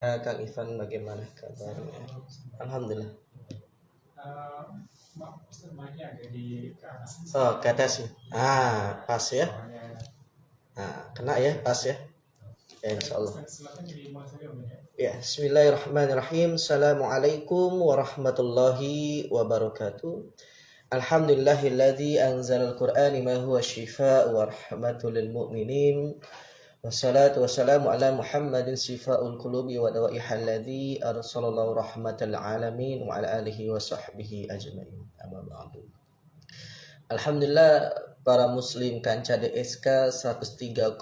Kang Ivan, bagaimana kabarnya? Alhamdulillah. Oh, ke atas ya. Pas ya. Kena ya, pas ya. Ya, insya Allah. Ya, Bismillahirrahmanirrahim. Assalamualaikum warahmatullahi wabarakatuh. Alhamdulillahilladzi anzalal Qur'ana ma huwa shifaa'un wa rahmatul lil mu'minin. Wassalatu wassalamu ala Muhammadin sifaul qulubi wa dawaihal ladzi arsalallahu rahmatal alamin wa ala alihi wa sahbihi ajmain. Amma ba'du. Alhamdulillah para muslim kanca DSK 103,2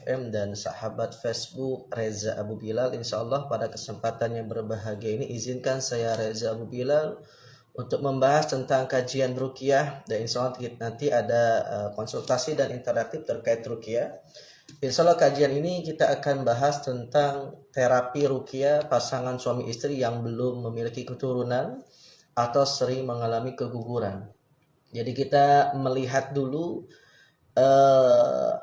FM dan sahabat Facebook Reza Abu Bilal, insyaallah pada kesempatan yang berbahagia ini izinkan saya Reza Abu Bilal untuk membahas tentang kajian ruqyah, dan insyaallah nanti ada konsultasi dan interaktif terkait ruqyah. Insya Allah kajian ini kita akan bahas tentang terapi ruqyah pasangan suami istri yang belum memiliki keturunan atau sering mengalami keguguran. Jadi kita melihat dulu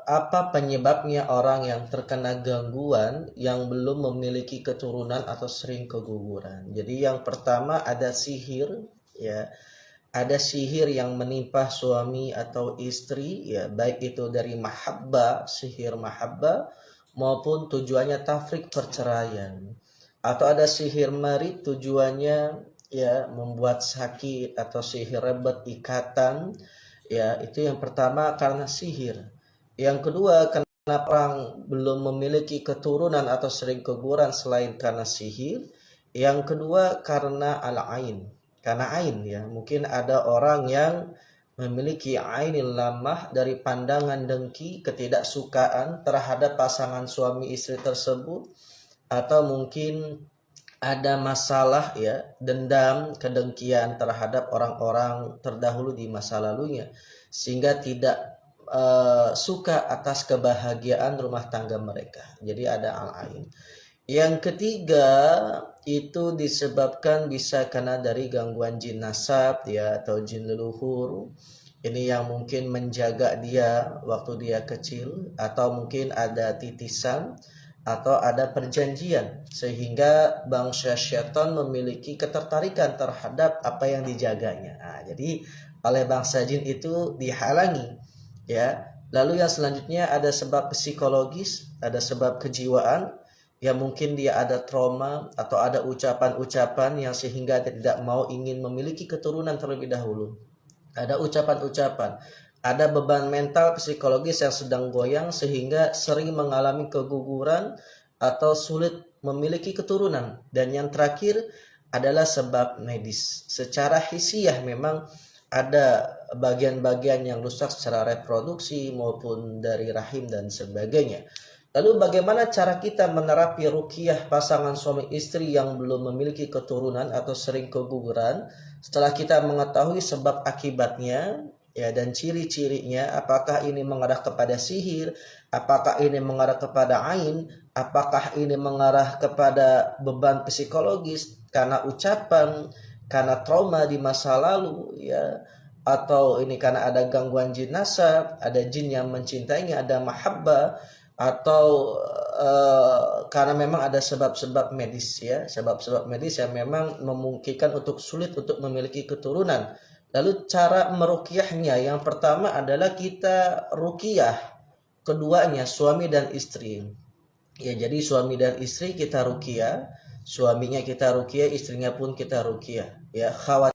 apa penyebabnya orang yang terkena gangguan yang belum memiliki keturunan atau sering keguguran. Jadi yang pertama ada sihir, ya. Ada sihir yang menimpa suami atau istri, ya, baik itu dari mahabbah, sihir mahabbah, maupun tujuannya tafrik perceraian. Atau ada sihir marid, tujuannya ya membuat sakit, atau sihir rebet ikatan, ya, itu yang pertama karena sihir. Yang kedua, karena orang belum memiliki keturunan atau sering keguguran selain karena sihir. Yang kedua karena al-ain. Karena ain, ya, mungkin ada orang yang memiliki ainil lamah, dari pandangan dengki, ketidaksukaan terhadap pasangan suami istri tersebut, atau mungkin ada masalah, ya, dendam, kedengkian terhadap orang-orang terdahulu di masa lalunya, sehingga tidak suka atas kebahagiaan rumah tangga mereka. Jadi ada al-ain. Yang ketiga itu disebabkan bisa karena dari gangguan jin nasab, ya, atau jin leluhur. Ini yang mungkin menjaga dia waktu dia kecil, atau mungkin ada titisan atau ada perjanjian sehingga bangsa syaitan memiliki ketertarikan terhadap apa yang dijaganya. Jadi oleh bangsa jin itu dihalangi, ya. Lalu yang selanjutnya ada sebab psikologis, ada sebab kejiwaan. Ya, mungkin dia ada trauma atau ada ucapan-ucapan yang sehingga dia tidak mau ingin memiliki keturunan terlebih dahulu. Ada ucapan-ucapan, ada beban mental psikologis yang sedang goyang sehingga sering mengalami keguguran atau sulit memiliki keturunan. Dan yang terakhir adalah sebab medis. Secara hisiah memang ada bagian-bagian yang rusak secara reproduksi maupun dari rahim dan sebagainya. Lalu bagaimana cara kita menerapi ruqyah pasangan suami istri yang belum memiliki keturunan atau sering keguguran? Setelah kita mengetahui sebab akibatnya, ya, dan ciri-cirinya, apakah ini mengarah kepada sihir, apakah ini mengarah kepada ain, apakah ini mengarah kepada beban psikologis karena ucapan, karena trauma di masa lalu, ya, atau ini karena ada gangguan jin nasab, ada jin yang mencintainya, ada mahabbah, atau karena memang ada sebab-sebab medis, ya, sebab-sebab medis yang memang memungkinkan untuk sulit untuk memiliki keturunan. Lalu cara meruqyahnya, yang pertama adalah kita ruqyah keduanya, suami dan istri. Ya, jadi suami dan istri kita ruqyah, suaminya kita ruqyah, istrinya pun kita ruqyah. Ya, khawatir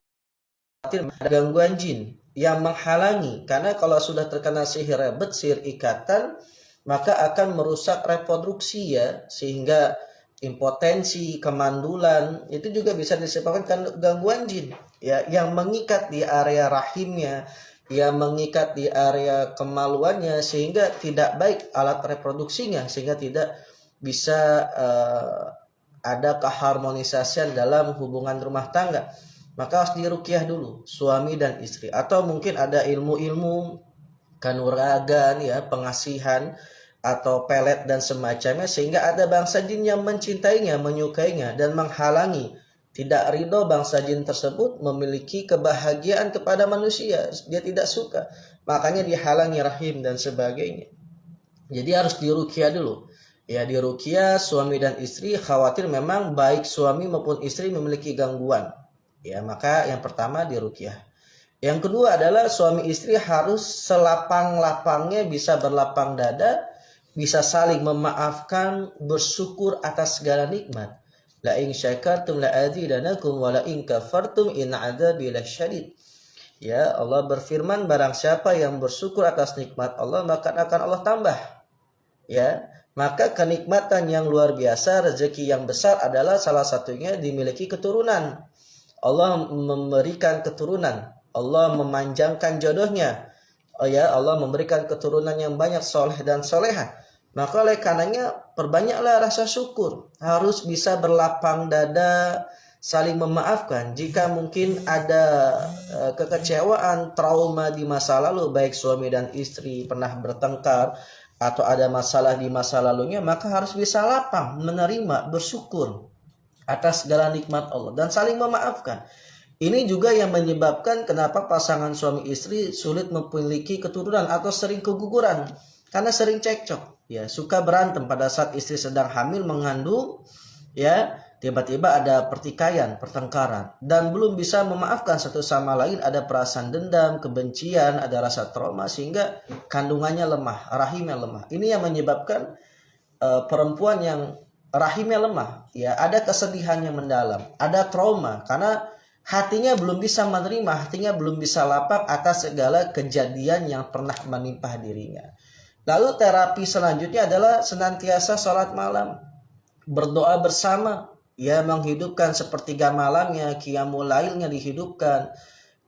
ada gangguan jin yang menghalangi, karena kalau sudah terkena sihir rebet, sihir ikatan, maka akan merusak reproduksi, ya, sehingga impotensi, kemandulan itu juga bisa disebabkan gangguan jin, ya, yang mengikat di area rahimnya, yang mengikat di area kemaluannya, sehingga tidak baik alat reproduksinya, sehingga tidak bisa ada keharmonisasian dalam hubungan rumah tangga. Maka harus diruqyah dulu suami dan istri, atau mungkin ada ilmu-ilmu kanuragan, ya, pengasihan atau pelet dan semacamnya, sehingga ada bangsa jin yang mencintainya, menyukainya, dan menghalangi, tidak ridho bangsa jin tersebut memiliki kebahagiaan kepada manusia. Dia tidak suka, makanya dihalangi rahim dan sebagainya. Jadi harus diruqyah dulu, Ya, di ruqyah suami dan istri khawatir memang baik suami maupun istri memiliki gangguan. Ya, maka yang pertama di ruqyah. Yang kedua adalah suami istri harus selapang-lapangnya bisa berlapang dada, bisa saling memaafkan, bersyukur atas segala nikmat. La in syakartum la azidanakum wa la in kafartum in adzabi lasyadid. Ya, Allah berfirman, barang siapa yang bersyukur atas nikmat Allah maka akan Allah tambah. Ya, maka kenikmatan yang luar biasa, rezeki yang besar adalah salah satunya dimiliki keturunan. Allah memberikan keturunan, Allah memanjangkan jodohnya. Oh ya, Allah memberikan keturunan yang banyak soleh dan soleha. Maka oleh karenanya perbanyaklah rasa syukur. Harus bisa berlapang dada, saling memaafkan. Jika mungkin ada kekecewaan, trauma di masa lalu, baik suami dan istri pernah bertengkar atau ada masalah di masa lalunya, maka harus bisa lapang, menerima, bersyukur atas segala nikmat Allah dan saling memaafkan. Ini juga yang menyebabkan kenapa pasangan suami istri sulit memiliki keturunan atau sering keguguran, karena sering cekcok. Ya, suka berantem pada saat istri sedang hamil mengandung, ya, tiba-tiba ada pertikaian, pertengkaran, dan belum bisa memaafkan satu sama lain, ada perasaan dendam, kebencian, ada rasa trauma sehingga kandungannya lemah, rahimnya lemah. Ini yang menyebabkan perempuan yang rahimnya lemah, ya, ada kesedihan yang mendalam, ada trauma karena hatinya belum bisa menerima, hatinya belum bisa lapang atas segala kejadian yang pernah menimpa dirinya. Lalu terapi selanjutnya adalah senantiasa sholat malam, berdoa bersama, ya, menghidupkan sepertiga malamnya, qiyamul lailnya dihidupkan,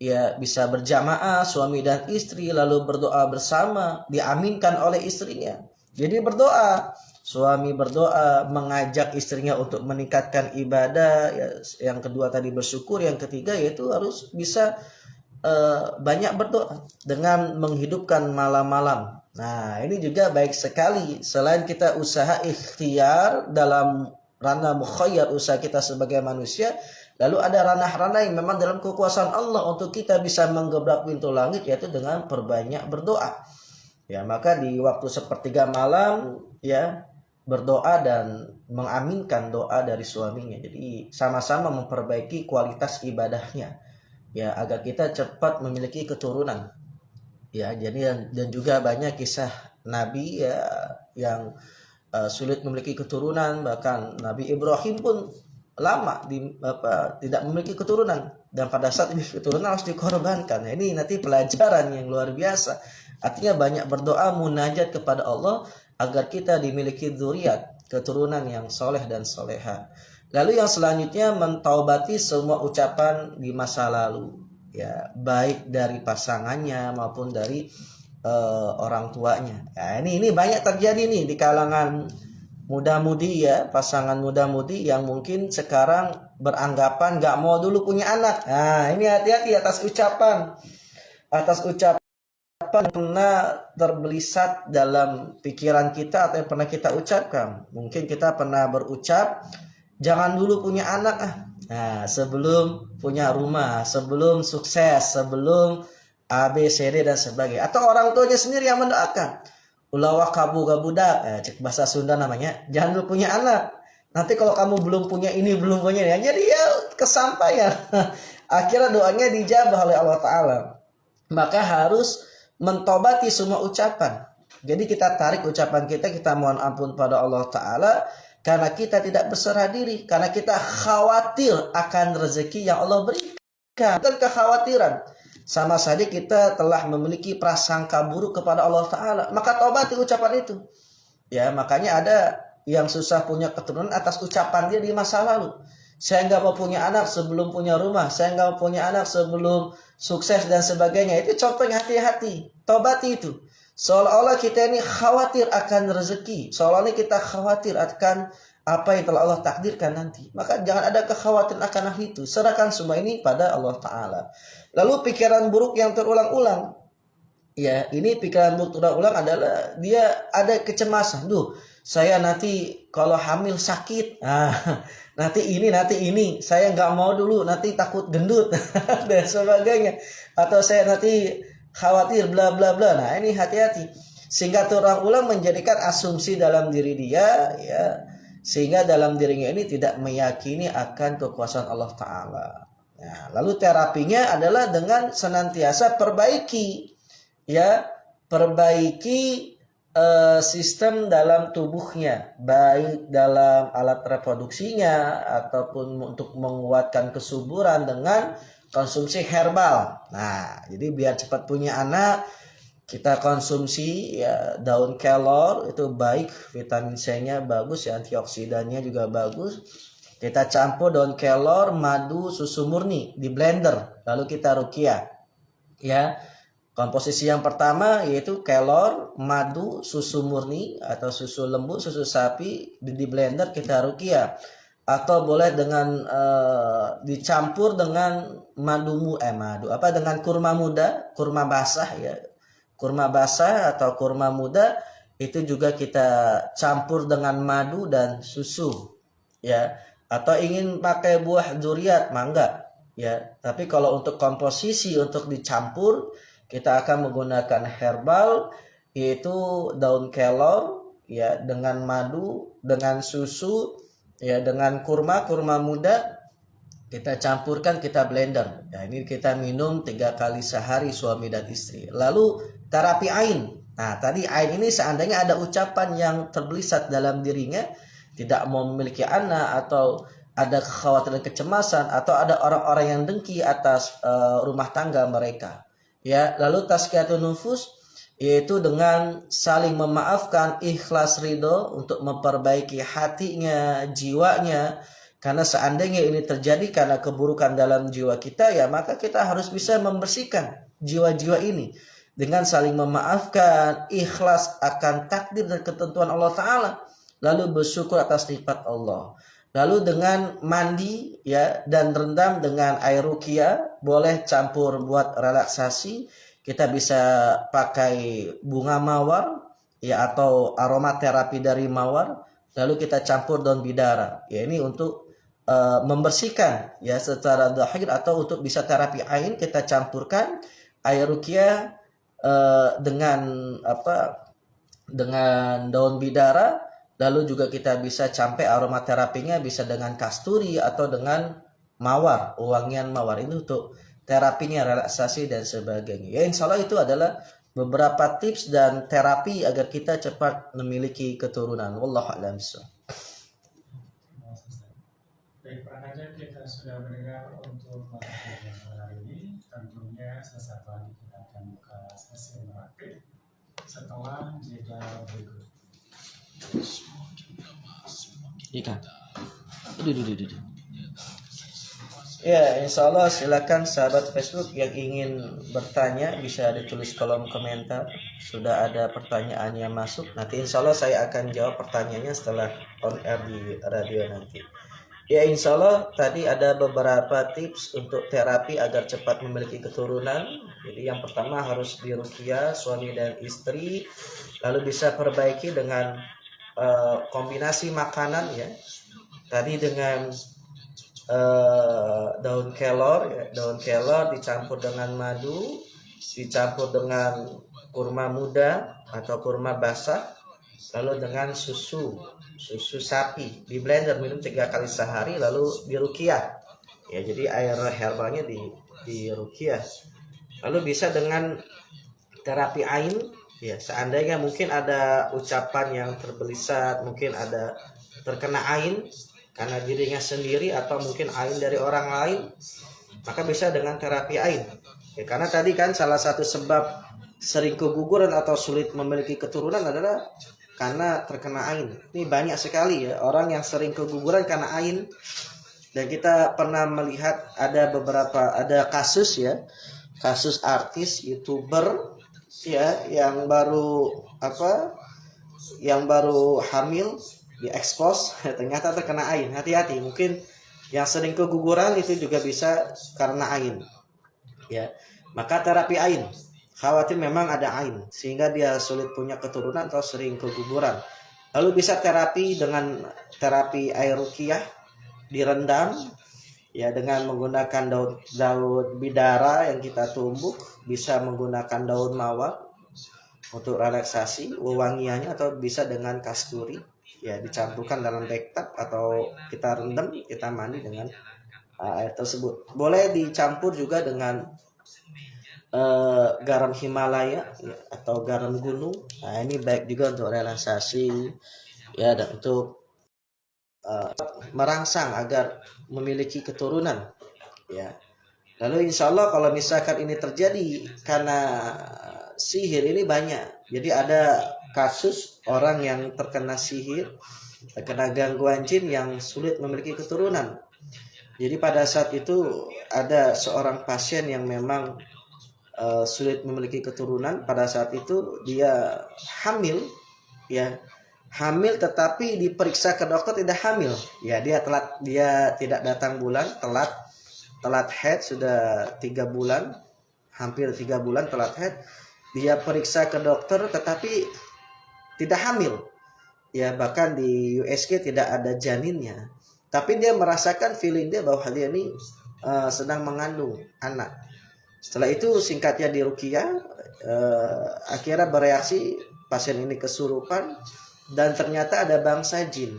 ya, bisa berjamaah suami dan istri lalu berdoa bersama, diaminkan oleh istrinya. Jadi berdoa, suami berdoa, mengajak istrinya untuk meningkatkan ibadah, ya, yang kedua tadi bersyukur, yang ketiga yaitu harus bisa banyak berdoa dengan menghidupkan malam-malam. Nah, ini juga baik sekali. Selain kita usaha ikhtiar dalam ranah mukhayyar, usaha kita sebagai manusia, lalu ada ranah-ranah yang memang dalam kekuasaan Allah untuk kita bisa menggebrak pintu langit, yaitu dengan perbanyak berdoa. Ya, maka di waktu sepertiga malam, ya, berdoa dan mengaminkan doa dari suaminya. Jadi sama-sama memperbaiki kualitas ibadahnya, ya, agar kita cepat memiliki keturunan. Ya, jadi dan juga banyak kisah Nabi, ya, yang sulit memiliki keturunan. Bahkan Nabi Ibrahim pun lama tidak memiliki keturunan, dan pada saat ini keturunan harus dikorbankan. Nah, ini nanti pelajaran yang luar biasa. Artinya banyak berdoa, munajat kepada Allah agar kita dimiliki dzurriat, keturunan yang soleh dan soleha. Lalu yang selanjutnya mentaubati semua ucapan di masa lalu, ya, baik dari pasangannya maupun dari orang tuanya. Nah, ini banyak terjadi nih di kalangan muda-mudi, ya, pasangan muda-mudi yang mungkin sekarang beranggapan nggak mau dulu punya anak. Nah, ini hati-hati atas ucapan yang pernah terbelisat dalam pikiran kita atau yang pernah kita ucapkan. Mungkin kita pernah berucap, jangan dulu punya anak Nah, sebelum punya rumah, sebelum sukses, sebelum A, B, C, D dan sebagainya. Atau orang tuanya sendiri yang mendoakan, ulawah kabu gabudak, cek bahasa Sunda namanya, jangan dulu punya anak. Nanti kalau kamu belum punya ini, belum punya ini, jadi ya kesampaian. Akhirnya doanya dijabah oleh Allah Ta'ala. Maka harus mentobati semua ucapan. Jadi kita tarik ucapan kita mohon ampun pada Allah Ta'ala, karena kita tidak berserah diri, karena kita khawatir akan rezeki yang Allah berikan. Bukan kekhawatiran, sama saja kita telah memiliki prasangka buruk kepada Allah Ta'ala. Maka tobati ucapan itu. Ya, makanya ada yang susah punya keturunan atas ucapan dia di masa lalu. Saya nggak mau punya anak sebelum punya rumah, saya nggak mau punya anak sebelum sukses dan sebagainya. Itu contohnya, hati-hati. Tobati itu. Seolah-olah kita ini khawatir akan rezeki, seolah-olah kita khawatir akan apa yang telah Allah takdirkan nanti. Maka jangan ada kekhawatiran akan hal itu. Serahkan semua ini pada Allah Ta'ala. Lalu pikiran buruk yang terulang-ulang. Ya, ini pikiran buruk terulang-ulang adalah dia ada kecemasan. Duh, saya nanti kalau hamil sakit. Nanti ini. Saya nggak mau dulu, nanti takut gendut dan sebagainya. Atau saya nanti khawatir bla bla bla. Nah, ini hati-hati. Sehingga orang ulang menjadikan asumsi dalam diri dia, ya, sehingga dalam dirinya ini tidak meyakini akan kekuasaan Allah Ta'ala. Nah, lalu terapinya adalah dengan senantiasa perbaiki, ya, perbaiki sistem dalam tubuhnya, baik dalam alat reproduksinya ataupun untuk menguatkan kesuburan dengan konsumsi herbal. Nah, jadi biar cepat punya anak, kita konsumsi ya daun kelor, itu baik, vitamin C-nya bagus, ya, antioksidannya juga bagus. Kita campur daun kelor, madu, susu murni di blender, lalu kita ruqyah. Ya. Komposisi yang pertama yaitu kelor, madu, susu murni atau susu lembu, susu sapi di blender kita ruqyah. Atau boleh dengan dicampur dengan dengan kurma muda, kurma basah, ya. Kurma basah atau kurma muda itu juga kita campur dengan madu dan susu, ya. Atau ingin pakai buah duriat, mangga, ya. Tapi kalau untuk komposisi untuk dicampur, kita akan menggunakan herbal, yaitu daun kelor, ya, dengan madu, dengan susu, ya, dengan kurma muda, kita campurkan, kita blender. Ya, ini kita minum 3 kali sehari suami dan istri. Lalu terapi ain. Nah, tadi ain ini seandainya ada ucapan yang terbelisat dalam dirinya, tidak mau memiliki anak, atau ada kekhawatiran, kecemasan, atau ada orang-orang yang dengki atas rumah tangga mereka. Ya, lalu tazkiyatun nufus yaitu dengan saling memaafkan, ikhlas ridho untuk memperbaiki hatinya, jiwanya. Karena seandainya ini terjadi karena keburukan dalam jiwa kita, ya maka kita harus bisa membersihkan jiwa-jiwa ini dengan saling memaafkan, ikhlas akan takdir dan ketentuan Allah Ta'ala, lalu bersyukur atas nikmat Allah. Lalu dengan mandi, ya, dan rendam dengan air ruqyah, boleh campur buat relaksasi. Kita bisa pakai bunga mawar, ya, atau aromaterapi dari mawar. Lalu kita campur daun bidara. Ya, ini untuk membersihkan, ya, secara zahir, atau untuk bisa terapi ain kita campurkan air ruqyah dengan dengan daun bidara. Lalu juga kita bisa campai aromaterapinya bisa dengan kasturi atau dengan mawar, wangian mawar. Ini untuk terapinya, relaksasi dan sebagainya. Ya, insya Allah itu adalah beberapa tips dan terapi agar kita cepat memiliki keturunan. Wallahu a'lam bishawab. Baik, Pak, kita sudah mendengar untuk materi yang hari ini. Tentunya sesaat lagi kita akan buka sesi praktik setelah jeda berikut. Ikan. Ya, insya Allah silakan sahabat Facebook yang ingin bertanya bisa ditulis kolom komentar. Sudah ada pertanyaan yang masuk. Nanti insya Allah saya akan jawab pertanyaannya setelah on air di radio nanti. Ya, insya Allah tadi ada beberapa tips untuk terapi agar cepat memiliki keturunan. Jadi yang pertama harus diruqyah suami dan istri. Lalu bisa perbaiki dengan kombinasi makanan, ya. Tadi dengan daun kelor, ya. Daun kelor dicampur dengan madu, dicampur dengan kurma muda atau kurma basah, lalu dengan susu sapi di blender, minum 3 kali sehari, lalu diruqyah. Ya, jadi air herbalnya di ruqyah. Lalu bisa dengan terapi ain. Ya, seandainya mungkin ada ucapan yang terbelisat, mungkin ada terkena ain karena dirinya sendiri atau mungkin ain dari orang lain, maka bisa dengan terapi ain. Ya, karena tadi kan salah satu sebab sering keguguran atau sulit memiliki keturunan adalah karena terkena ain. Ini banyak sekali, ya, orang yang sering keguguran karena ain. Dan kita pernah melihat ada kasus, ya, kasus artis, YouTuber, ya, yang baru hamil diekspos ternyata terkena ain. Hati-hati, mungkin yang sering keguguran itu juga bisa karena ain, ya. Maka terapi ain, khawatir memang ada ain sehingga dia sulit punya keturunan atau sering keguguran. Lalu bisa terapi dengan terapi air ruqyah, direndam, ya, dengan menggunakan daun bidara yang kita tumbuk, bisa menggunakan daun mawar untuk relaksasi wewangiannya, atau bisa dengan kasturi ya, dicampurkan dalam bathtub atau kita rendam, kita mandi dengan air tersebut. Boleh dicampur juga dengan garam Himalaya ya, atau garam gunung. Nah, ini baik juga untuk relaksasi ya, dan untuk merangsang agar memiliki keturunan ya. Lalu insya Allah kalau misalkan ini terjadi karena sihir, ini banyak. Jadi ada kasus orang yang terkena sihir, terkena gangguan jin yang sulit memiliki keturunan. Jadi pada saat itu ada seorang pasien yang memang sulit memiliki keturunan. Pada saat itu dia hamil ya, hamil tetapi diperiksa ke dokter tidak hamil ya, dia tidak datang bulan, telat head sudah 3 bulan, hampir 3 bulan telat head. Dia periksa ke dokter tetapi tidak hamil ya, bahkan di USG tidak ada janinnya, tapi dia merasakan feeling dia bahwa dia ini sedang mengandung anak. Setelah itu singkatnya di ruqyah, akhirnya bereaksi pasien ini kesurupan, dan ternyata ada bangsa jin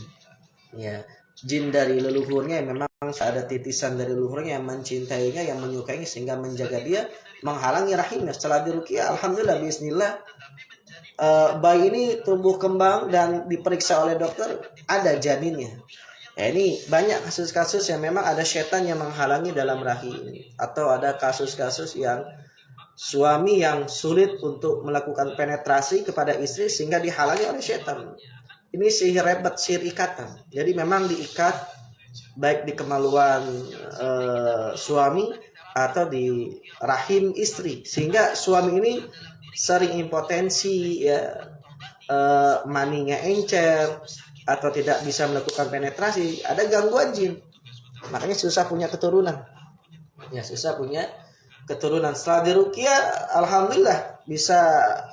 ya, jin dari leluhurnya yang memang ada titisan dari leluhurnya yang mencintainya, yang menyukainya, sehingga menjaga dia, menghalangi rahimnya. Setelah diruqyah, alhamdulillah bismillah, bayi ini tumbuh kembang dan diperiksa oleh dokter ada janinnya. Ya, ini banyak kasus-kasus yang memang ada setan yang menghalangi dalam rahim, atau ada kasus-kasus yang suami yang sulit untuk melakukan penetrasi kepada istri sehingga dihalangi oleh setan. Ini sihir rebat, sihir ikatan. Jadi memang diikat baik di kemaluan suami atau di rahim istri, sehingga suami ini sering impotensi ya, maninya encer atau tidak bisa melakukan penetrasi, ada gangguan jin, makanya susah punya keturunan ya, susah punya keturunan. Setelah diruqyah, alhamdulillah bisa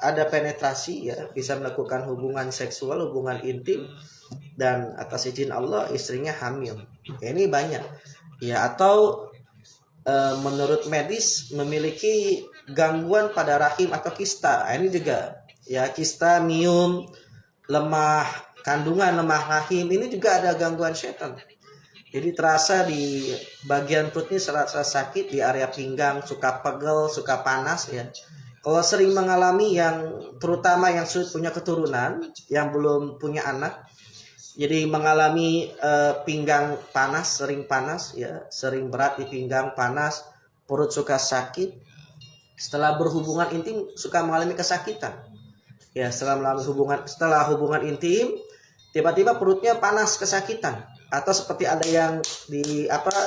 ada penetrasi ya, bisa melakukan hubungan seksual, hubungan intim, dan atas izin Allah istrinya hamil. Ya, ini banyak ya. Atau menurut medis memiliki gangguan pada rahim atau kista. Ini juga ya, kista, miom, lemah kandungan, lemah rahim, ini juga ada gangguan setan. Jadi terasa di bagian perut ini serasa sakit, di area pinggang suka pegel, suka panas ya. Kalau sering mengalami, yang terutama yang sulit punya keturunan, yang belum punya anak, jadi mengalami pinggang panas, sering panas ya, sering berat di pinggang, panas, perut suka sakit, setelah berhubungan intim suka mengalami kesakitan ya, setelah hubungan intim tiba-tiba perutnya panas, kesakitan, atau seperti ada yang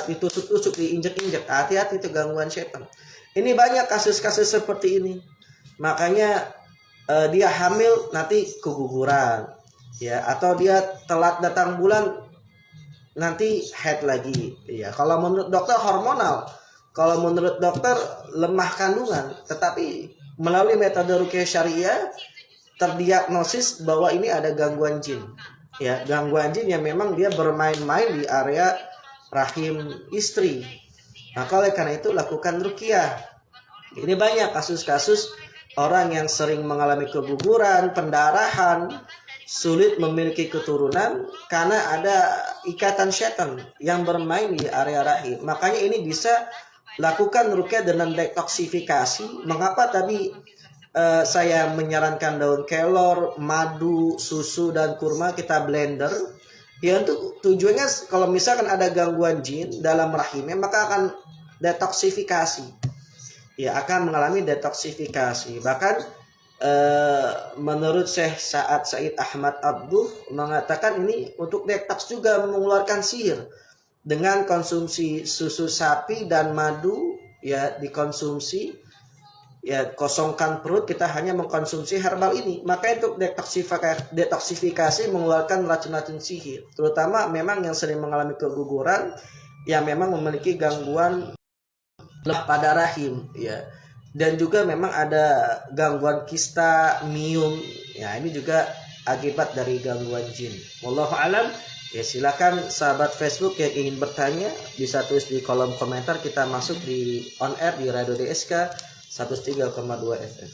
ditusuk-tusuk, diinjek-injek. Hati-hati, itu gangguan setan. Ini banyak kasus-kasus seperti ini. Makanya dia hamil nanti keguguran ya, atau dia telat datang bulan nanti head lagi ya. Kalau menurut dokter hormonal, kalau menurut dokter lemah kandungan, tetapi melalui metode ruqyah syariah terdiagnosis bahwa ini ada gangguan jin ya, gangguan jin yang memang dia bermain-main di area rahim istri. Maka oleh karena itu lakukan ruqyah. Ini banyak kasus-kasus orang yang sering mengalami keguguran, pendarahan, sulit memiliki keturunan karena ada ikatan setan yang bermain di area rahim. Makanya ini bisa lakukan ruqyah dengan detoksifikasi. Mengapa tadi saya menyarankan daun kelor, madu, susu, dan kurma kita blender ya, untuk tujuannya kalau misalkan ada gangguan jin dalam rahimnya, maka akan detoksifikasi ya, akan mengalami detoksifikasi. Bahkan menurut Syekh Sa'ad Said Ahmad Abduh mengatakan ini untuk detoks juga, mengeluarkan sihir dengan konsumsi susu sapi dan madu ya, dikonsumsi ya, kosongkan perut, kita hanya mengkonsumsi herbal ini. Maka untuk detoksifikasi mengeluarkan racun-racun sihir, terutama memang yang sering mengalami keguguran, yang memang memiliki gangguan pada rahim ya, dan juga memang ada gangguan kista, miom ya, ini juga akibat dari gangguan jin. Wallahu alam ya. Silakan sahabat Facebook yang ingin bertanya bisa tulis di kolom komentar, kita masuk di on air di Radio DSK 103,2 FM.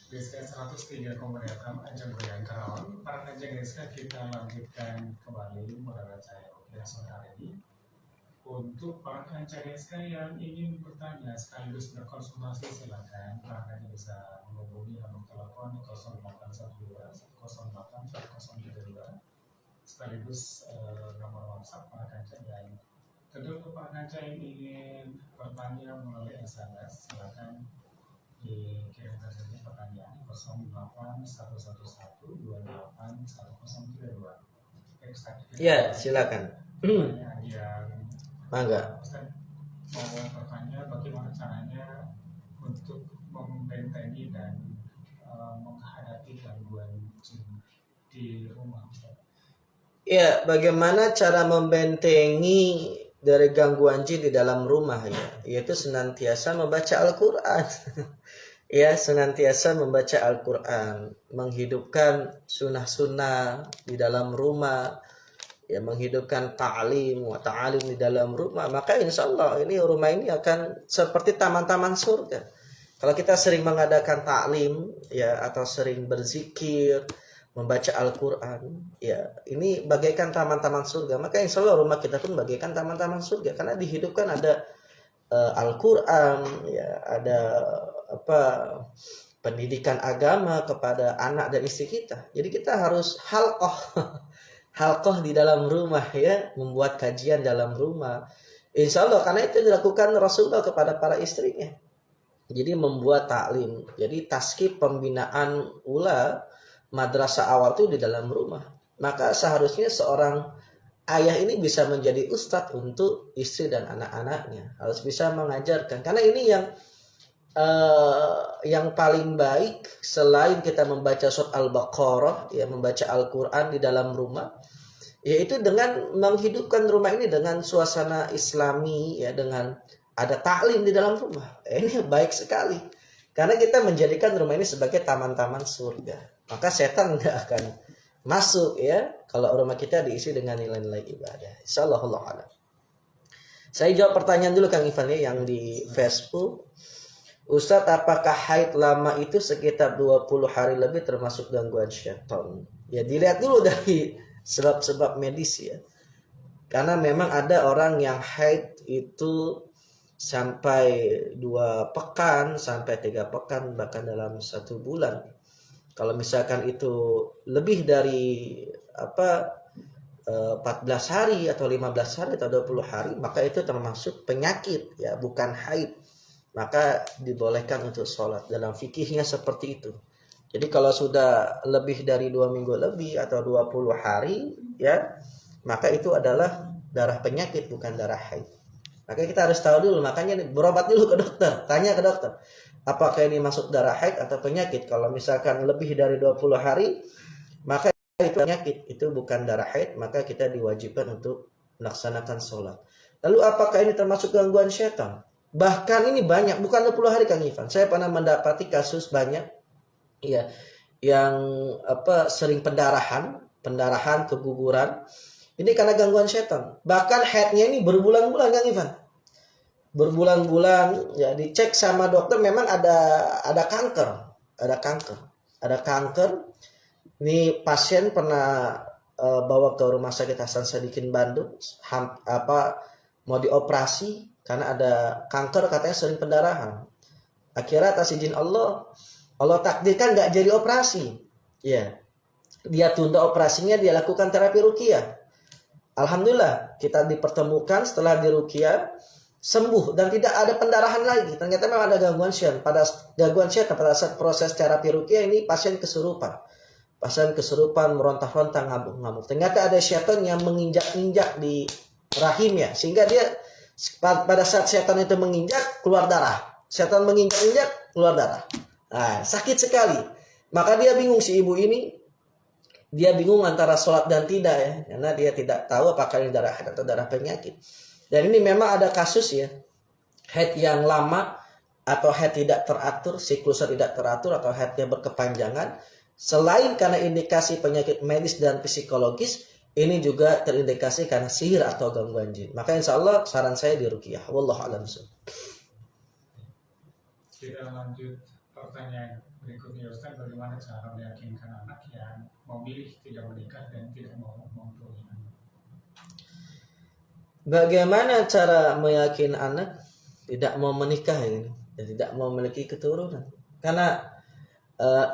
Desa 103 Komunitas Ajang Goyang Karawang. Para kanjeng desa, kita lanjutkan kembali modal saya sore hari ini. Untuk para kanjeng desa yang ingin bertanya sekaligus berkonsultasi, silakan para kanjeng bisa menghubungi nomor telepon 0812 08 1032 sekaligus nomor WhatsApp para kanjeng lain. Tentu untuk para kanjeng yang ingin bertanya melalui SMS, silakan dikirimkan saja pertanyaan 081112811032. Ya, silakan. Pertanyaan yang Mangga. mau bertanya bagaimana caranya untuk membentengi dan menghadapi gangguan jin di rumah. Ya, bagaimana cara membentengi dari gangguan jin di dalam rumah ya, yaitu senantiasa membaca Al-Qur'an. Ya, senantiasa membaca Al-Qur'an, menghidupkan sunnah-sunnah di dalam rumah, ya, menghidupkan ta'lim wa ta'alim di dalam rumah, maka insya Allah ini rumah ini akan seperti taman-taman surga. Kalau kita sering mengadakan ta'lim ya, atau sering berzikir, membaca Al-Qur'an, ya, ini bagaikan taman-taman surga. Maka insya Allah rumah kita pun bagaikan taman-taman surga, karena dihidupkan ada Al-Qur'an, ya, ada pendidikan agama kepada anak dan istri kita. Jadi kita harus halqah di dalam rumah ya, membuat kajian dalam rumah. Insya Allah, karena itu dilakukan Rasulullah kepada para istrinya. Jadi membuat taklim, jadi taskib pembinaan madrasah awal itu di dalam rumah. Maka seharusnya seorang ayah ini bisa menjadi ustadz untuk istri dan anak-anaknya, harus bisa mengajarkan. Karena ini yang paling baik selain kita membaca surat Al-Baqarah, ya, membaca Al-Quran di dalam rumah, yaitu dengan menghidupkan rumah ini dengan suasana Islami, ya, dengan ada taklim di dalam rumah. Ini baik sekali, karena kita menjadikan rumah ini sebagai taman-taman surga. Maka setan nggak akan masuk ya kalau rumah kita diisi dengan nilai-nilai ibadah. Insyaallah Allah a'lam. Saya jawab pertanyaan dulu Kang Ivan ya, yang di Facebook. Ustadz, apakah haid lama itu sekitar 20 hari lebih termasuk gangguan syaitan? Ya, dilihat dulu dari sebab-sebab medis ya. Karena memang ada orang yang haid itu sampai 2 pekan, sampai 3 pekan, bahkan dalam 1 bulan. Kalau misalkan itu lebih dari 14 hari atau 15 hari atau 20 hari, maka itu termasuk penyakit ya, bukan haid. Maka dibolehkan untuk sholat. Dalam fikihnya seperti itu. Jadi kalau sudah lebih dari 2 minggu lebih atau 20 hari ya, maka itu adalah darah penyakit, bukan darah haid. Maka kita harus tahu dulu, makanya berobat dulu ke dokter, tanya ke dokter, apakah ini masuk darah haid atau penyakit. Kalau misalkan lebih dari 20 hari, maka itu penyakit, itu bukan darah haid, maka kita diwajibkan untuk melaksanakan sholat. Lalu apakah ini termasuk gangguan syaitan? Bahkan ini banyak, bukan 20 hari Kang Ivan. Saya pernah mendapati kasus banyak ya, yang sering pendarahan, keguguran. Ini karena gangguan setan. Bahkan haidnya ini berbulan-bulan Kang Ivan. Berbulan-bulan ya, dicek sama dokter memang ada kanker. Ada kanker. Ini pasien pernah bawa ke Rumah Sakit Hasan Sadikin Bandung, mau dioperasi karena ada kanker, katanya sering pendarahan. Akhirnya atas izin Allah takdirkan nggak jadi operasi. Ya, dia tunda operasinya, dia lakukan terapi ruqyah. Alhamdulillah, kita dipertemukan setelah di ruqyah sembuh dan tidak ada pendarahan lagi. Ternyata memang ada gangguan syaitan. Pada saat proses terapi ruqyah ini pasien kesurupan. Meronta-ronta, ngamuk-ngamuk. Ternyata ada syaitan yang menginjak-injak di rahimnya, sehingga dia pada saat setan itu menginjak, keluar darah. Setan menginjak-injak, keluar darah. Nah, sakit sekali. Maka dia bingung, si ibu ini, dia bingung antara sholat dan tidak ya, karena dia tidak tahu apakah ini darah haid atau darah penyakit. Dan ini memang ada kasus ya, haid yang lama atau haid tidak teratur, siklusnya tidak teratur atau haidnya berkepanjangan. Selain karena indikasi penyakit medis dan psikologis, ini juga terindikasi karena sihir atau gangguan jin. Maka insya Allah saran saya diruqyah. Wallahu a'lam. Kita lanjut pertanyaan berikutnya, Ustaz. Bagaimana cara meyakinkan anak yang memilih tidak menikah dan tidak mau mempunyai anak? Bagaimana cara meyakinkan anak tidak mau menikah ini dan tidak mau memiliki keturunan? Karena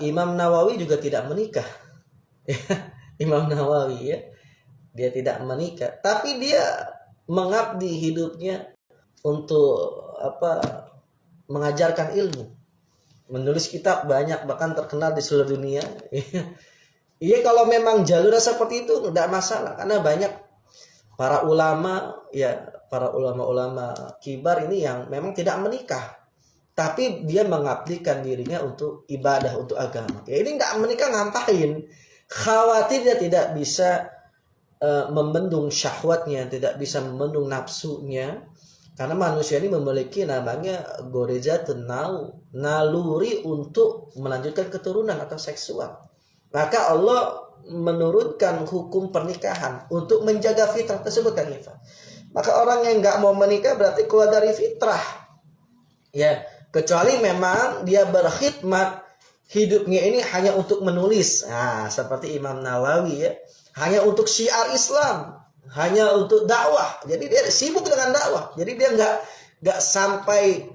Imam Nawawi juga tidak menikah. Imam Nawawi ya, dia tidak menikah, tapi dia mengabdi hidupnya untuk mengajarkan ilmu, menulis kitab banyak, bahkan terkenal di seluruh dunia. Iya, kalau memang jalurnya seperti itu tidak masalah, karena banyak para ulama ya, para ulama-ulama kibar ini yang memang tidak menikah, tapi dia mengabdikan dirinya untuk ibadah, untuk agama. Ya ini nggak menikah ngapain? Khawatir dia tidak bisa membendung syahwatnya, tidak bisa membendung nafsunya. Karena manusia ini memiliki namanya gorizatun naluri untuk melanjutkan keturunan atau seksual. Maka Allah menurunkan hukum pernikahan untuk menjaga fitrah tersebut kan Iva. Maka orang yang nggak mau menikah berarti keluar dari fitrah. Ya, kecuali memang dia berkhidmat hidupnya ini hanya untuk menulis. Nah, seperti Imam Nawawi ya. Hanya untuk syiar Islam, hanya untuk dakwah. Jadi dia sibuk dengan dakwah. Jadi dia nggak sampai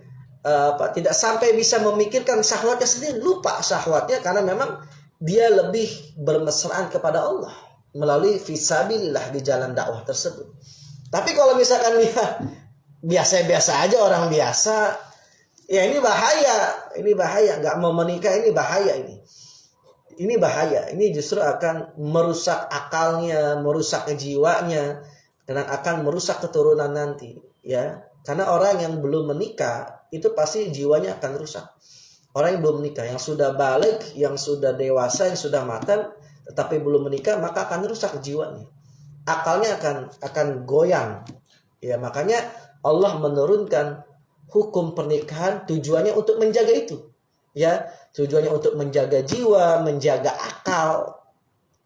tidak sampai bisa memikirkan syahwatnya sendiri, lupa syahwatnya karena memang dia lebih bermesraan kepada Allah melalui fisabilillah di jalan dakwah tersebut. Tapi kalau misalkan dia biasa-biasa aja, orang biasa, ya ini bahaya, nggak mau menikah, ini bahaya ini. Ini bahaya, ini justru akan merusak akalnya, merusak jiwanya, dan akan merusak keturunan nanti, ya. Karena orang yang belum menikah itu pasti jiwanya akan rusak. Orang yang belum menikah, yang sudah balik, yang sudah dewasa, yang sudah matang, tetapi belum menikah, maka akan rusak jiwanya. Akalnya akan goyang. Ya, makanya Allah menurunkan hukum pernikahan tujuannya untuk menjaga itu. Ya, tujuannya untuk menjaga jiwa, menjaga akal,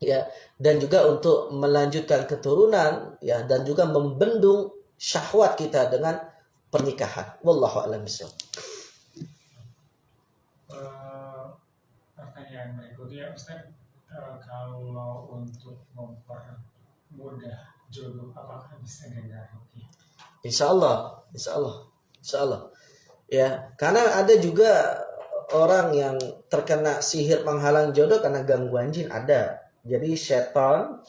ya, dan juga untuk melanjutkan keturunan, ya, dan juga membendung syahwat kita dengan pernikahan. Wallahu a'lam bishawab. Pertanyaan berikutnya, Ustaz, kalau untuk mempermudah jodoh, apakah bisa dengan ruqyah? Insya Allah. Ya, karena ada juga orang yang terkena sihir penghalang jodoh karena gangguan jin, ada. Jadi setan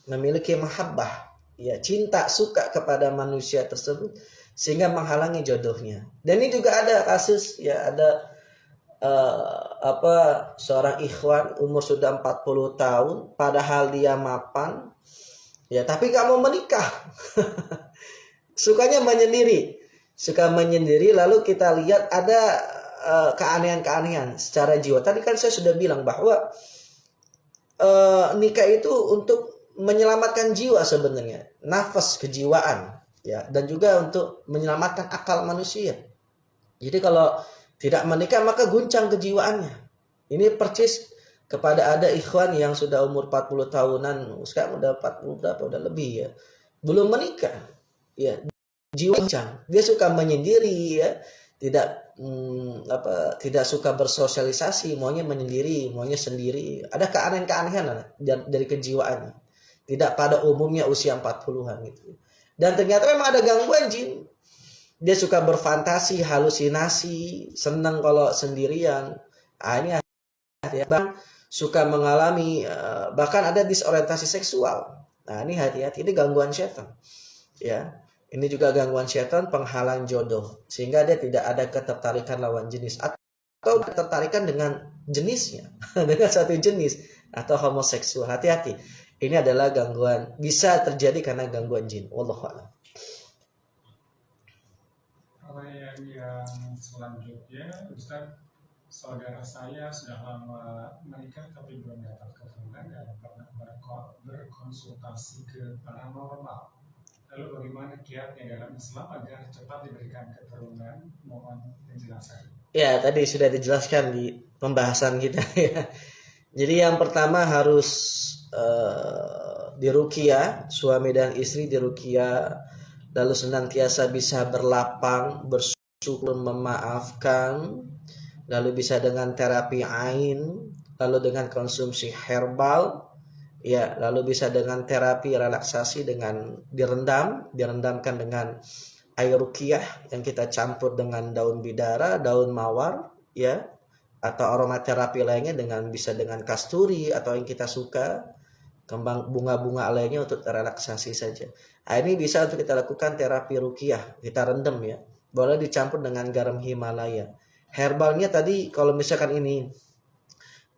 memiliki mahabbah, ya, cinta, suka kepada manusia tersebut sehingga menghalangi jodohnya. Dan ini juga ada kasus, ya, ada seorang ikhwan umur sudah 40 tahun padahal dia mapan, ya, tapi gak mau menikah. Suka menyendiri, lalu kita lihat ada keanehan-keanehan secara jiwa. Tadi kan saya sudah bilang bahwa nikah itu untuk menyelamatkan jiwa sebenarnya, nafas kejiwaan, ya, dan juga untuk menyelamatkan akal manusia. Jadi kalau tidak menikah maka guncang kejiwaannya. Ini persis kepada ada ikhwan yang sudah umur 40 tahunan, sekarang udah 40 berapa, udah lebih ya, belum menikah, ya, jiwa guncang. Dia suka menyendiri, ya, tidak suka bersosialisasi, maunya menyendiri, maunya sendiri. Ada keanehan-keanehan dari kejiwaannya. Tidak pada umumnya usia 40-an gitu. Dan ternyata memang ada gangguan jin. Dia suka berfantasi, halusinasi, senang kalau sendirian. Ini hati-hati. Suka mengalami bahkan ada disorientasi seksual. Nah, ini hati-hati, ini gangguan setan. Ya. Ini juga gangguan setan penghalang jodoh. Sehingga dia tidak ada ketertarikan lawan jenis. Atau ketertarikan dengan jenisnya. Dengan satu jenis. Atau homoseksual. Hati-hati. Ini adalah gangguan. Bisa terjadi karena gangguan jin. Wallahualam. Pertanyaan yang selanjutnya, Ustaz. saudara saya sudah lama menikah tapi belum dapat keturunan dan pernah berkonsultasi ke paranormal. Lalu bagaimana kiatnya dalam Islam agar cepat diberikan keturunan? Mohon penjelasan. Ya, tadi sudah dijelaskan di pembahasan kita ya. Jadi yang pertama harus diruqyah, suami dan istri diruqyah, lalu senantiasa bisa berlapang, bersyukur, memaafkan, lalu bisa dengan terapi ain, lalu dengan konsumsi herbal, ya, lalu bisa dengan terapi relaksasi dengan direndamkan dengan air ruqyah yang kita campur dengan daun bidara, daun mawar, ya, atau aromaterapi lainnya bisa dengan kasturi atau yang kita suka, kembang bunga-bunga lainnya untuk relaksasi saja. Nah, ini bisa untuk kita lakukan terapi ruqyah, kita rendam ya. Boleh dicampur dengan garam Himalaya. Herbalnya tadi kalau misalkan ini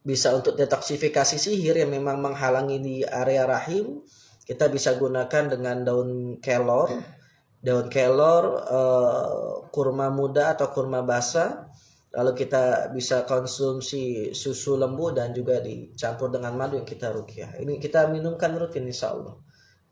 bisa untuk detoksifikasi sihir yang memang menghalangi di area rahim, kita bisa gunakan dengan daun kelor, kurma muda atau kurma basah. Lalu kita bisa konsumsi susu lembu dan juga dicampur dengan madu yang kita ruqyah. Ini kita minumkan rutin insya Allah.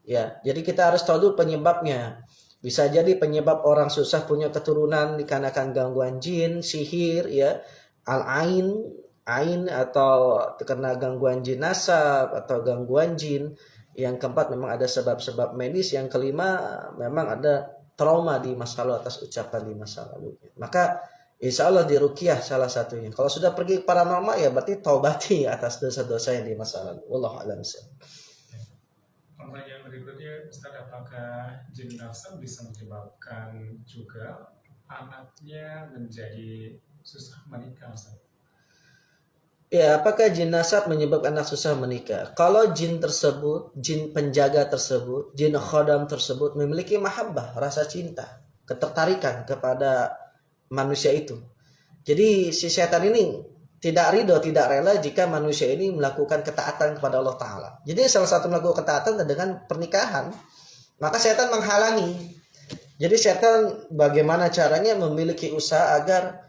Ya, jadi kita harus tahu dulu penyebabnya. Bisa jadi penyebab orang susah punya keturunan dikarenakan gangguan jin, sihir, ya, ain atau terkena gangguan jin nasab atau gangguan jin. Yang keempat memang ada sebab-sebab medis. Yang kelima memang ada trauma di masa lalu atas ucapan di masa lalu. Maka insya Allah diruqyah salah satunya. Kalau sudah pergi paranormal ya berarti taubati atas dosa-dosa yang di masa lalu. Wallahu a'lam. Pertanyaan berikutnya, Ustaz, apakah jin nasab bisa menyebabkan juga anaknya menjadi susah menikah, Ustaz? Ya, apakah jin nasab menyebabkan anak susah menikah? Kalau jin tersebut, jin penjaga tersebut, jin khodam tersebut memiliki mahabbah, rasa cinta, ketertarikan kepada manusia itu. Jadi si setan ini tidak ridho, tidak rela jika manusia ini melakukan ketaatan kepada Allah Ta'ala. Jadi salah satu melakukan ketaatan dengan pernikahan. Maka setan menghalangi. Jadi setan bagaimana caranya memiliki usaha agar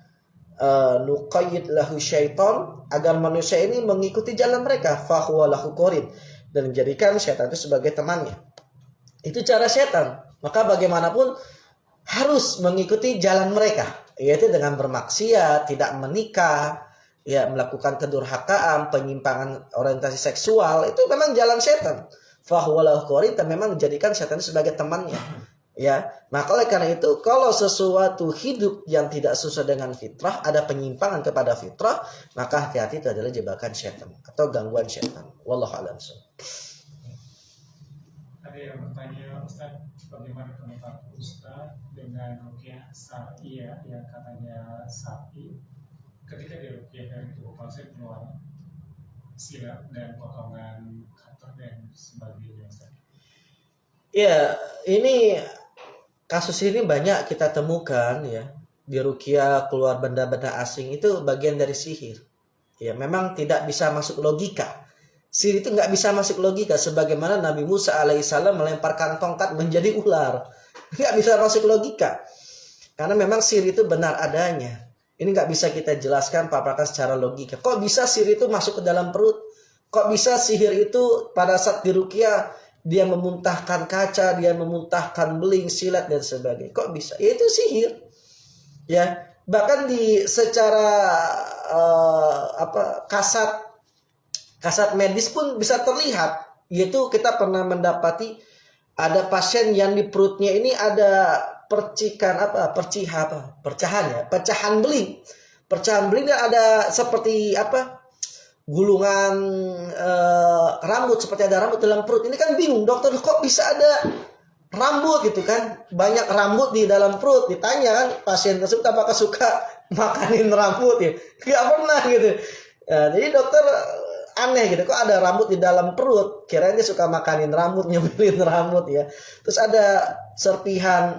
nuqayyid lahu syaitan, agar manusia ini mengikuti jalan mereka, fahuwa lahu qarin, dan menjadikan setan itu sebagai temannya. Itu cara setan. Maka bagaimanapun harus mengikuti jalan mereka, yaitu dengan bermaksiat, tidak menikah, ya, melakukan kedurhakaan, penyimpangan orientasi seksual. Itu memang jalan setan. Fahuwa lahu qarin, dan memang menjadikan setan sebagai temannya. Ya, maka oleh karena itu kalau sesuatu hidup yang tidak sesuai dengan fitrah, ada penyimpangan kepada fitrah, maka hati-hati, itu adalah jebakan setan atau gangguan setan. Wallahu a'lam. Ada yang bertanya, Ustaz, bagaimana pendapat Ustaz dengan ruqyah syar'i yang katanya syar'i ketika diruqyah dari tubuh pasien keluar silat dan potongan kantor dan sebagainya, Ustaz? Ya, ini kasus ini banyak kita temukan ya. Di ruqyah keluar benda-benda asing itu bagian dari sihir. Ya, memang tidak bisa masuk logika. Sihir itu nggak bisa masuk logika, sebagaimana Nabi Musa alaihissalam melemparkan tongkat menjadi ular. Nggak bisa masuk logika. Karena memang sihir itu benar adanya. Ini nggak bisa kita jelaskan, paparkan secara logika. Kok bisa sihir itu masuk ke dalam perut? Kok bisa sihir itu pada saat diruqyah dia memuntahkan kaca, dia memuntahkan beling, silat dan sebagainya? Kok bisa? Ya, itu sihir. Ya, bahkan secara kasat medis pun bisa terlihat. Yaitu kita pernah mendapati ada pasien yang di perutnya ini ada pecahan beling. Pecahan beling ada seperti gulungan rambut, seperti ada rambut dalam perut. Ini kan bingung dokter, kok bisa ada rambut gitu kan, banyak rambut di dalam perut. Ditanya kan pasien tersebut apakah suka makanin rambut ya, nggak pernah gitu. Jadi dokter aneh gitu, kok ada rambut di dalam perut, kirain dia suka makanin rambut, nyemilin rambut ya. Terus ada serpihan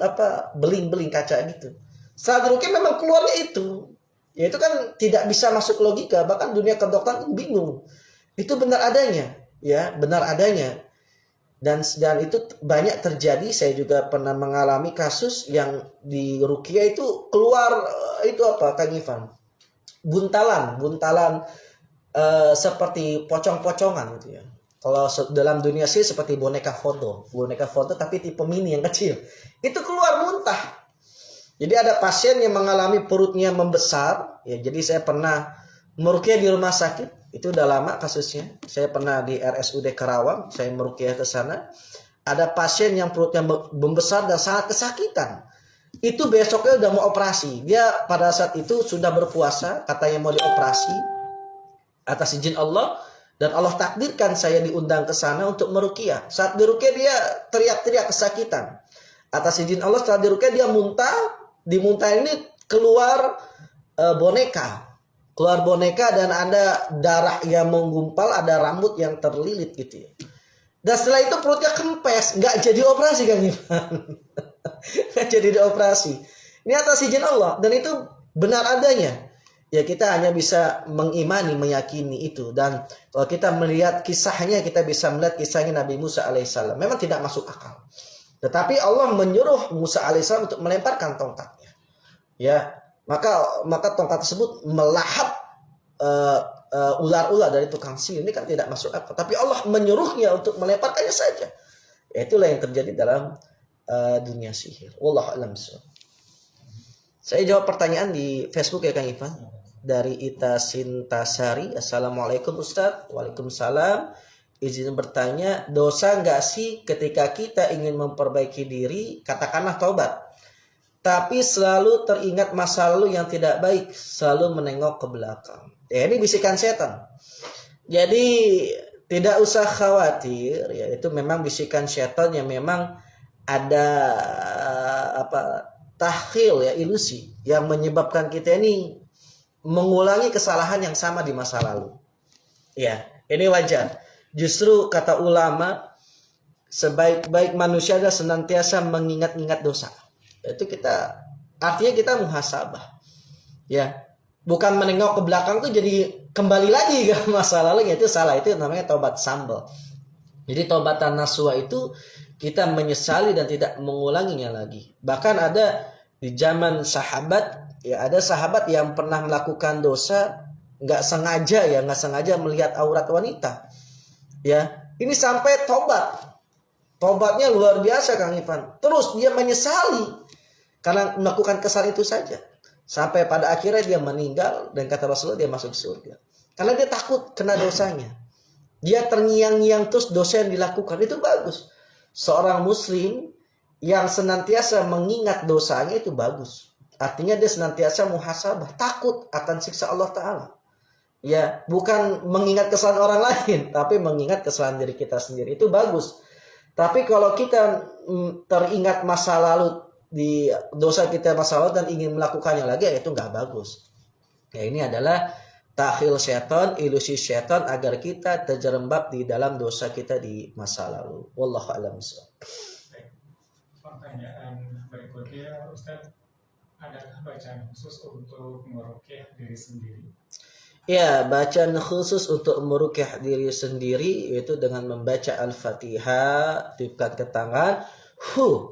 beling-beling kaca gitu. Saat diruqyah memang keluarnya itu. Ya, itu kan tidak bisa masuk logika, bahkan dunia kedokteran bingung. Itu benar adanya, ya, benar adanya. Dan itu banyak terjadi. Saya juga pernah mengalami kasus yang di ruqyah itu keluar Kang Ivan, buntalan seperti pocong-pocongan gitu ya. Kalau dalam dunia sih seperti boneka foto tapi tipe mini yang kecil. Itu keluar muntah. Jadi ada pasien yang mengalami perutnya membesar, ya. Jadi saya pernah meruqyah di rumah sakit. Itu udah lama kasusnya. Saya pernah di RSUD Karawang, saya meruqyah ke sana. Ada pasien yang perutnya membesar dan sangat kesakitan. Itu besoknya udah mau operasi. Dia pada saat itu sudah berpuasa, katanya mau dioperasi atas izin Allah, dan Allah takdirkan saya diundang ke sana untuk meruqyah. Saat diruqyah dia teriak-teriak kesakitan. Atas izin Allah setelah diruqyah dia muntah. Di muntah ini keluar boneka. Keluar boneka dan ada darah yang menggumpal, ada rambut yang terlilit gitu ya. Dan setelah itu perutnya kempes, nggak jadi operasi Kang Ivan. Nggak jadi dioperasi. Ini atas izin Allah dan itu benar adanya. Ya kita hanya bisa mengimani, meyakini itu. Dan kalau kita melihat kisahnya, kita bisa melihat kisahnya Nabi Musa alaihissalam. Memang tidak masuk akal. Tetapi Allah menyuruh Musa alaihissalam untuk melemparkan tongkatnya. Ya, maka tongkat tersebut melahap ular-ular dari tukang sihir. Ini kan tidak masuk akal. Tapi Allah menyuruhnya untuk melemparkannya saja. Itulah yang terjadi dalam dunia sihir. Wallahu a'lam bishawab. Saya jawab pertanyaan di Facebook ya Kang Ivan. Dari Ita Sintasari. Assalamualaikum Ustaz. Waalaikumsalam. Izin bertanya, dosa nggak sih ketika kita ingin memperbaiki diri, katakanlah taubat, tapi selalu teringat masa lalu yang tidak baik, selalu menengok ke belakang. Ya, ini bisikan setan. Jadi tidak usah khawatir, ya itu memang bisikan setan yang memang ada takhil ya, ilusi yang menyebabkan kita ini mengulangi kesalahan yang sama di masa lalu. Ya, ini wajar. Justru kata ulama, sebaik-baik manusia adalah senantiasa mengingat-ingat dosa. Itu artinya kita muhasabah. Ya, bukan menengok ke belakang tuh jadi kembali lagi ke masa lalu, itu salah. Itu namanya taubat sambal. Jadi taubatan nasuha itu kita menyesali dan tidak mengulanginya lagi. Bahkan ada di zaman sahabat, ya ada sahabat yang pernah melakukan dosa nggak sengaja melihat aurat wanita. Ya, ini sampai tobat. Tobatnya luar biasa Kang Ivan. Terus dia menyesali karena melakukan kesalahan itu saja. Sampai pada akhirnya dia meninggal dan kata Rasulullah dia masuk surga. Karena dia takut kena dosanya. Dia terngiang-ngiang terus dosa yang dilakukan. Itu bagus. Seorang muslim yang senantiasa mengingat dosanya itu bagus. Artinya dia senantiasa muhasabah, takut akan siksa Allah Ta'ala. Ya, bukan mengingat kesalahan orang lain, tapi mengingat kesalahan diri kita sendiri. Itu bagus. Tapi kalau kita teringat masa lalu, di dosa kita masa lalu dan ingin melakukannya lagi, ya itu nggak bagus. Ya, ini adalah takhil syaitan, ilusi syaitan agar kita terjerembab di dalam dosa kita di masa lalu. Wallahu a'lam bishawab. Pertanyaan berikutnya, Ustaz, adakah bacaan khusus untuk meruqyah diri sendiri? Ya, bacaan khusus untuk meruqyah diri sendiri yaitu dengan membaca Al-Fatihah, tiupkan ke tangan,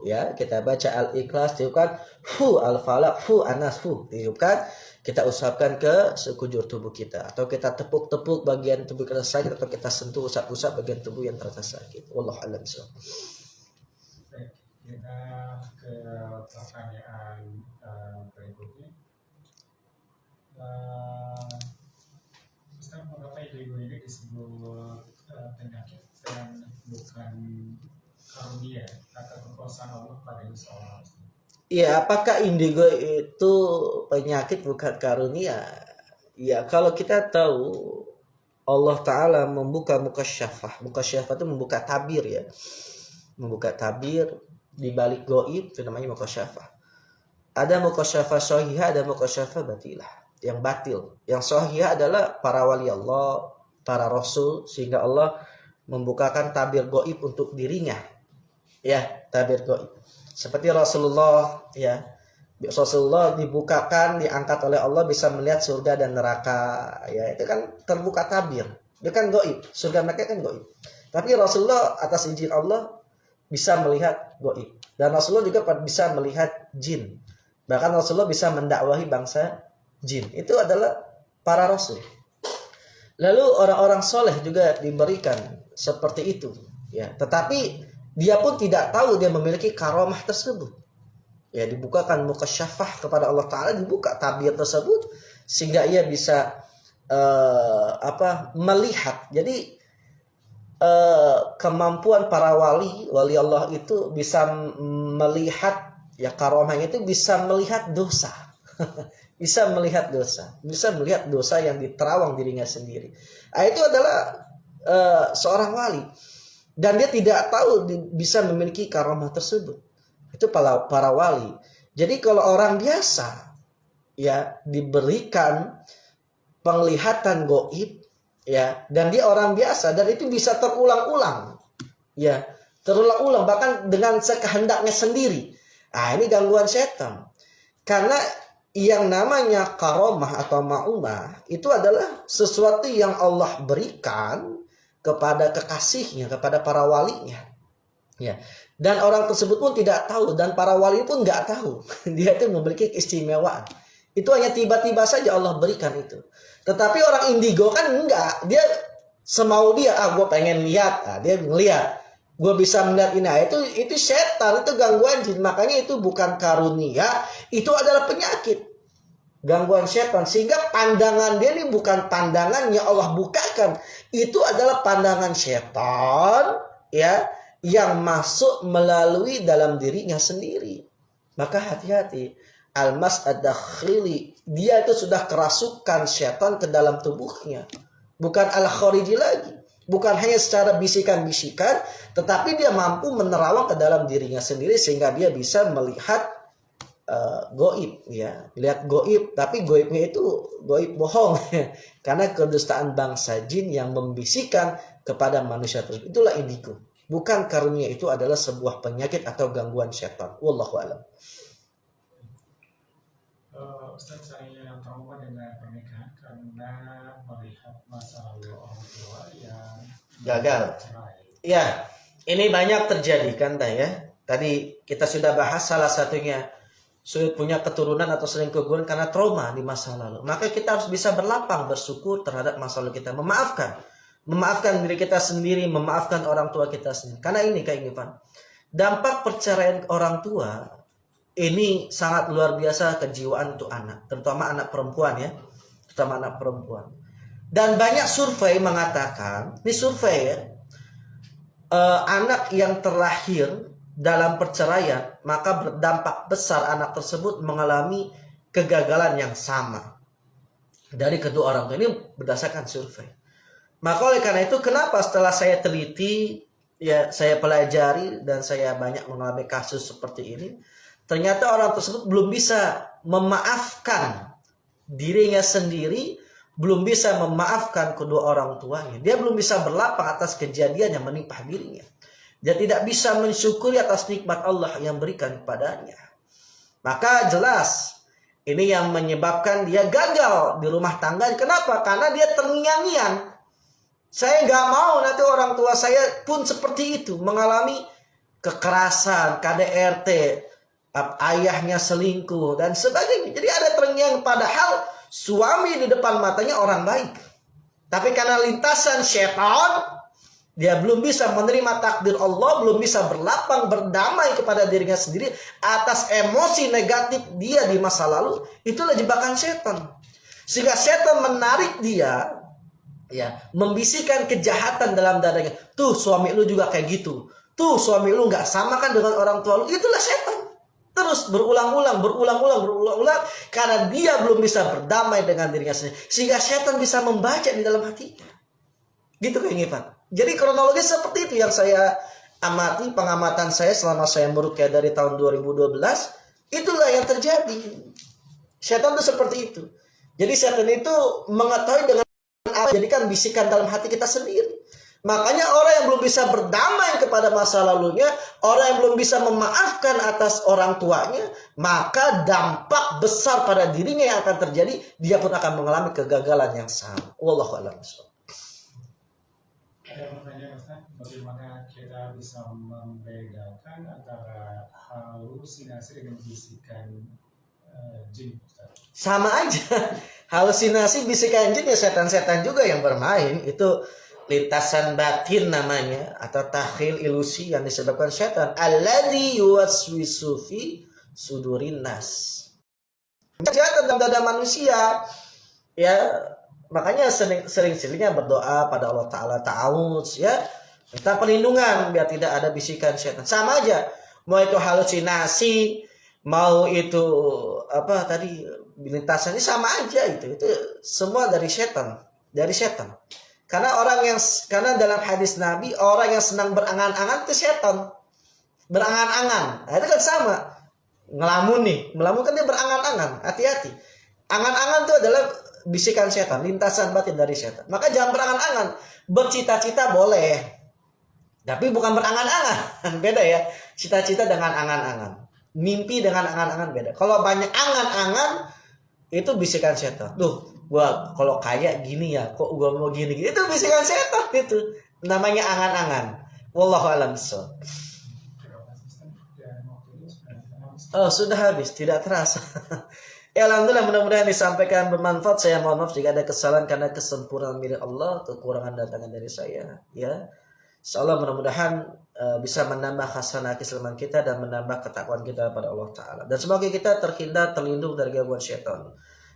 ya, kita baca Al-Ikhlas, tiupkan, Al-Falaq, An-Nas, tiupkan, kita usapkan ke sekujur tubuh kita, atau kita tepuk-tepuk bagian tubuh kita sakit, atau kita sentuh usap-usap bagian tubuh yang terasa sakit. Wallahu a'lam bishawab. Baik, kita ke pertanyaan berikutnya. Ustaz, mengapa ego ini disebut penyakit dan bukan karunia atau kekuasaan Allah pada seseorang? Iya, apakah indigo itu penyakit bukan karunia? Ya, kalau kita tahu Allah Ta'ala membuka mukasyafah. Mukasyafah itu membuka tabir ya. Membuka tabir di balik goib, itu namanya mukasyafah. Ada mukasyafah sahihah, ada mukasyafah batilah. Yang batil. Yang sahihah adalah para wali Allah, para rasul, sehingga Allah membukakan tabir goib untuk dirinya. Ya, tabir goib. Seperti Rasulullah, ya. Rasulullah dibukakan, diangkat oleh Allah bisa melihat surga dan neraka. Ya, itu kan terbuka tabir. Itu kan goib. Surga mereka kan goib. Tapi Rasulullah atas izin Allah bisa melihat goib. Dan Rasulullah juga bisa melihat jin. Bahkan Rasulullah bisa mendakwahi bangsa jin. Itu adalah para rasul. Lalu orang-orang soleh juga diberikan seperti itu, ya. Tetapi dia pun tidak tahu dia memiliki karomah tersebut. Ya, dibukakan mukasyafah kepada Allah Ta'ala, dibuka tabir tersebut sehingga ia bisa melihat. Jadi kemampuan para wali Allah itu bisa melihat, ya, karomahnya itu bisa melihat dosa. Bisa melihat dosa yang diterawang dirinya sendiri. Nah, itu adalah seorang wali, dan dia tidak tahu bisa memiliki karomah tersebut. Itu para wali. Jadi kalau orang biasa, ya, diberikan penglihatan gaib, ya, dan dia orang biasa, dan itu bisa terulang-ulang, ya, terulang-ulang bahkan dengan sekehendaknya sendiri. Nah, ini gangguan setan. Karena yang namanya karomah atau ma'umah itu adalah sesuatu yang Allah berikan kepada kekasihnya, kepada para walinya, ya. Dan orang tersebut pun tidak tahu, dan para wali pun nggak tahu dia itu memiliki keistimewaan. Itu hanya tiba-tiba saja Allah berikan itu. Tetapi orang indigo kan enggak, dia semau dia, gue pengen lihat, dia ngelihat, gue bisa melihat ini. Itu setan, itu gangguan jin. Makanya itu bukan karunia, itu adalah penyakit, gangguan setan. Sehingga pandangan dia ini bukan pandangan yang Allah bukakan, itu adalah pandangan setan, ya, yang masuk melalui dalam dirinya sendiri. Maka hati-hati. Almas ad-dakhili, dia itu sudah kerasukan setan ke dalam tubuhnya. Bukan al-khariji lagi. Bukan hanya secara bisikan-bisikan, tetapi dia mampu menerawang ke dalam dirinya sendiri sehingga dia bisa melihat goib, ya. Lihat goib, tapi goibnya itu goib bohong. Karena kedustaan bangsa jin yang membisikkan kepada manusia tersebut. Itulah indigo. Bukan karunia, itu adalah sebuah penyakit atau gangguan setan. Wallahu a'lam. Ustaz, saya trauma dengan pernikahan karena melihat masa lalu orang tua yang gagal. cerai. Ya, ini banyak terjadi kan, ya. Tadi kita sudah bahas salah satunya sulit punya keturunan atau sering keguguran karena trauma di masa lalu. Maka kita harus bisa berlapang bersyukur terhadap masa lalu kita, memaafkan diri kita sendiri, memaafkan orang tua kita sendiri. Karena ini keingin, dampak perceraian orang tua ini sangat luar biasa kejiwaan untuk anak, terutama anak perempuan, ya, terutama anak perempuan. Dan banyak survei mengatakan, ini survei, ya, anak yang terlahir dalam perceraian maka berdampak besar anak tersebut mengalami kegagalan yang sama dari kedua orang tua. Ini berdasarkan survei. Maka oleh karena itu, kenapa setelah saya teliti, ya, saya pelajari dan saya banyak mengalami kasus seperti ini, ternyata orang tersebut belum bisa memaafkan dirinya sendiri, belum bisa memaafkan kedua orang tuanya. Dia belum bisa berlapang atas kejadian yang menimpa dirinya. Dia tidak bisa mensyukuri atas nikmat Allah yang berikan kepadanya. Maka jelas ini yang menyebabkan dia gagal di rumah tangga. Kenapa? Karena dia terngiang-ngiang. Saya nggak mau nanti orang tua saya pun seperti itu, mengalami kekerasan, KDRT, ayahnya selingkuh dan sebagainya. Jadi ada terngiang, padahal suami di depan matanya orang baik. Tapi karena lintasan syaitan, dia belum bisa menerima takdir Allah, belum bisa berlapang berdamai kepada dirinya sendiri atas emosi negatif dia di masa lalu. Itulah jebakan setan. Sehingga setan menarik dia, ya, membisikkan kejahatan dalam dadanya. Tuh suami lu juga kayak gitu. Tuh suami lu nggak sama kan dengan orang tua lu. Itulah setan. Terus berulang-ulang karena dia belum bisa berdamai dengan dirinya sendiri. Sehingga setan bisa membaca di dalam hatinya. Gitu keinginan. Jadi kronologis seperti itu yang saya amati, pengamatan saya selama saya meruqyah dari tahun 2012. Itulah yang terjadi. Setan itu seperti itu. Jadi setan itu mengetahui dengan apa, jadikan bisikan dalam hati kita sendiri. Makanya orang yang belum bisa berdamai kepada masa lalunya, orang yang belum bisa memaafkan atas orang tuanya, maka dampak besar pada dirinya yang akan terjadi, dia pun akan mengalami kegagalan yang sama. Wallahu a'lam. Ada pertanyaan, Ustaz, bagaimana kita bisa membedakan antara halusinasi dengan bisikan jin, Ustaz? Sama aja. Halusinasi bisikan jin ya setan-setan juga yang bermain. Itu lintasan batin namanya, atau takhil, ilusi yang disebabkan setan. Alladzi yuwaswisu fi sudurin nas. Setan dalam dada manusia. Ya, makanya sering-seringnya berdoa pada Allah Ta'ala, ta'awudz, ya, minta perlindungan biar tidak ada bisikan setan. Sama aja, mau itu halusinasi, mau itu apa tadi lintasannya, sama aja, itu semua dari setan, karena karena dalam hadis Nabi, orang yang senang berangan-angan itu setan, berangan-angan. Nah, itu kan sama, melamun kan dia berangan-angan. Hati-hati, angan-angan itu adalah bisikan setan, lintasan batin dari setan. Maka jangan berangan-angan. Bercita-cita boleh, tapi bukan berangan-angan. Beda ya. Cita-cita dengan angan-angan. Mimpi dengan angan-angan beda. Kalau banyak angan-angan, itu bisikan setan. Duh, gua kalau kaya gini ya, kok gua mau gini. Itu bisikan setan itu. Namanya angan-angan. Wallahu a'lam bishawab. Oh, sudah habis, tidak terasa. Ya, alhamdulillah, mudah-mudahan disampaikan bermanfaat. Saya mohon maaf jika ada kesalahan, karena kesempurnaan milik Allah, kekurangan datangnya dari saya. Ya, insyaallah mudah-mudahan bisa menambah hasanah keislaman kita dan menambah ketakwaan kita pada Allah Ta'ala. Dan semoga kita terhindar, terlindung dari gangguan syaitan.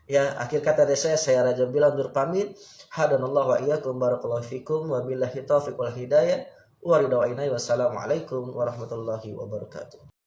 Ya, akhir kata dari saya Raja Bila undur pamit. Hadanallahu wa iyyakum, barakallahu fikum, wa billahi taufiq wal hidayah, wa ridha wa inayah. Wassalamualaikum warahmatullahi wabarakatuh.